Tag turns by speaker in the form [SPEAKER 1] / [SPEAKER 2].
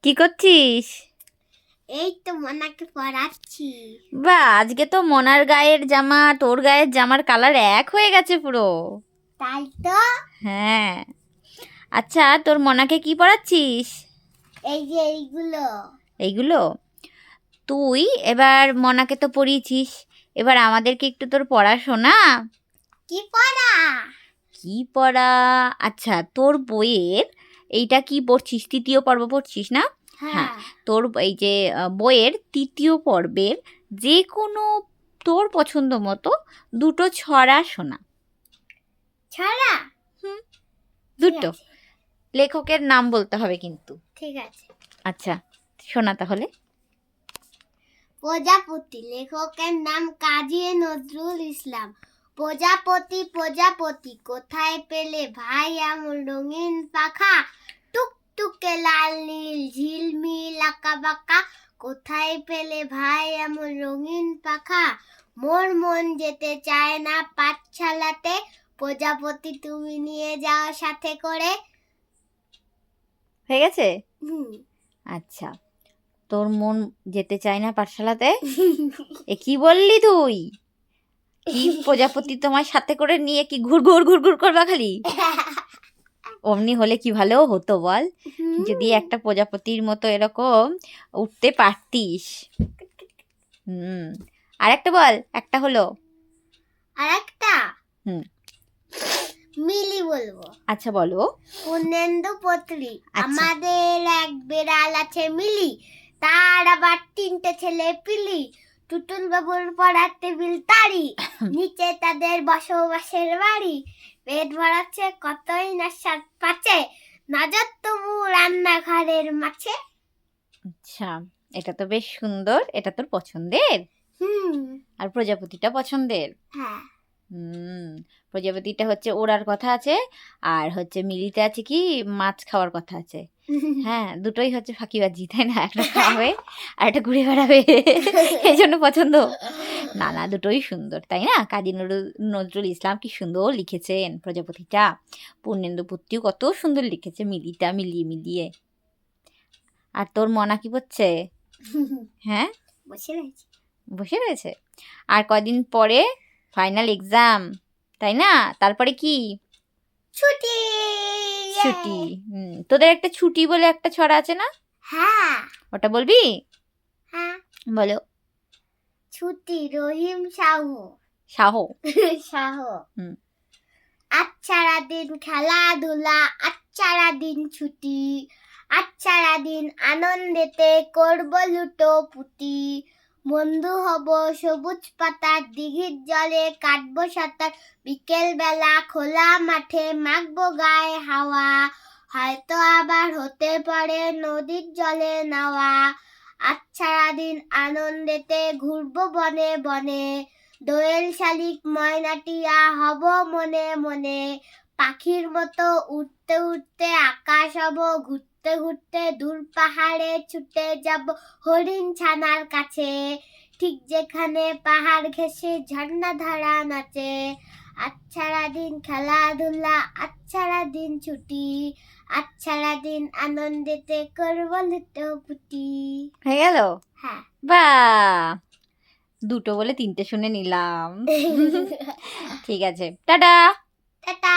[SPEAKER 1] কি করছিস?
[SPEAKER 2] এই তো মনাকে পড়াচ্ছি।
[SPEAKER 1] বাহ, আজকে তো মনার গায়ের জামা তোর গায়ের জামার কালার এক হয়ে গেছে পুরো।
[SPEAKER 2] তাই তো।
[SPEAKER 1] হ্যাঁ, আচ্ছা তোর মনাকে কি পড়াচ্ছিস?
[SPEAKER 2] এই যে এইগুলো।
[SPEAKER 1] এইগুলো তুই এবার মনাকে তো পড়িয়েছিস, এবার আমাদেরকে একটু তোর পড়া শোনা।
[SPEAKER 2] কি পড়া?
[SPEAKER 1] কি পড়া? আচ্ছা, তোর বইয়ের এইটা কি পড়ছিস? তৃতীয় পর্ব পড়ছিস না? হ্যাঁ, তোর এই যে বইয়ের তৃতীয় পর্বের যে কোনো তোর পছন্দ মতো দুটো ছড়া শোনা।
[SPEAKER 2] ছড়া?
[SPEAKER 1] দুটো লেখকের নাম বলতে হবে কিন্তু।
[SPEAKER 2] ঠিক আছে।
[SPEAKER 1] আচ্ছা শোনা তাহলে।
[SPEAKER 2] প্রজাপতি, লেখকের নাম কাজী নজরুল ইসলাম। প্রজাপতি প্রজাপতি কোথায় পেলে ভাই এমন রঙিন পাখা? টুকটুকে লাল নীল ঝিলমিল আঁকা বাঁকা, কোথায় পেলে ভাই এমন রঙিন পাখা? মোর মন যেতে চায় না পাঠশালাতে, প্রজাপতি তুমি নিয়ে যাও সাথে করে।
[SPEAKER 1] হয়ে গেছে? আচ্ছা, তোর মন যেতে চায় না পাঠশালাতে? এ কি বললি তুই? কি প্রজাপতি তোমার সাথে করে নিয়ে কি ঘুর ঘুর ঘুর ঘুর করবা খালি? অমনি হলে কি ভালো হতো বল, যদি একটা প্রজাপতির মতো এরকম উঠতে পারতিস। আর একটা বল, একটা হলো
[SPEAKER 2] আর একটা
[SPEAKER 1] হুম
[SPEAKER 2] মিলি বলবো।
[SPEAKER 1] আচ্ছা বলো।
[SPEAKER 2] পূর্ণেন্দু পত্রী, আমাদের এক বিড়াল আছে মিলি, তার আবার 3টে ছেলে পিলি, টুটুল বাবুর পড়ার টেবিল তারি, নিচে তাদের বসবাসের বাড়ি, পেট ভরাচ্ছে কতই না স্বাদ পাচ্ছে, নজর তবু রান্নাঘরের মাছে।
[SPEAKER 1] আচ্ছা, এটা তো বেশ সুন্দর, এটা তোর পছন্দের। আর প্রজাপতিটা পছন্দের।
[SPEAKER 2] হ্যাঁ।
[SPEAKER 1] প্রজাপতিটা হচ্ছে ওড়ার কথা আছে, আর হচ্ছে মিলিতে আছে কি মাছ খাওয়ার কথা আছে। হ্যাঁ, দুটোই হচ্ছে ফাঁকিবাজি, তাই না? একটা খাওয়াবে আর একটা ঘুরে বেড়াবে, এই জন্য পছন্দ। না না, দুটোই সুন্দর, তাই না? কাজী নজরুল ইসলাম কি সুন্দর লিখেছেন প্রজাপতিটা। পূর্ণেন্দু পুত্রিও কত সুন্দর লিখেছে মিলিটা মিলিয়ে মিলিয়ে। আর তোর মনা কি করছে? হ্যাঁ, বসে রয়েছে। আর কদিন পরে ফাইনাল এক্সাম, তাই না? তারপরে কি?
[SPEAKER 2] ছুটি।
[SPEAKER 1] ছুটি। তোদের একটা ছুটি বলে একটা ছড়া আছে না?
[SPEAKER 2] হ্যাঁ।
[SPEAKER 1] ওটা বলবি?
[SPEAKER 2] হ্যাঁ
[SPEAKER 1] বলো।
[SPEAKER 2] ছুটি রহিম সাহু।
[SPEAKER 1] সাহু।
[SPEAKER 2] সাহু। আচ্ছারা দিন খেলাধুলা, আচ্ছারা দিন ছুটি, আচ্ছারা দিন আনন্দেতে করব লুটো পুটি, বন্ধু হব সবুজ পাতার দিঘির জলে, কাটবো সাঁতার বিকেল বেলা খোলা মাঠে, মাখবো গায়ে হাওয়া, হয়তো আবার হতে পারে নদীর জলে নাওয়া, আচ্ছারা দিন আনন্দেতে ঘুরবো বনে বনে, দোয়েল শালিক ময়নাটিয়া হব মনে মনে, পাখির মতো উঠতে উঠতে আকাশ হব, ঘুরতে ঘুরতে দূর পাহাড়ে ছুটে যাব হরিণ ছানার কাছে, ঠিক যেখানে পাহাড় ঘেঁষে ঝর্ণা ধারা নাচে, আচ্ছারা দিন খেলাধুলা, আচ্ছারা দিন ছুটি, আচ্ছারা দিন আনন্দেতে করব লুটোপুটি।
[SPEAKER 1] হয়ে গেল?
[SPEAKER 2] হ্যাঁ।
[SPEAKER 1] বাহ, দুটো বলে 3টে শুনে নিলাম। ঠিক আছে, টাটা।
[SPEAKER 2] টাটা।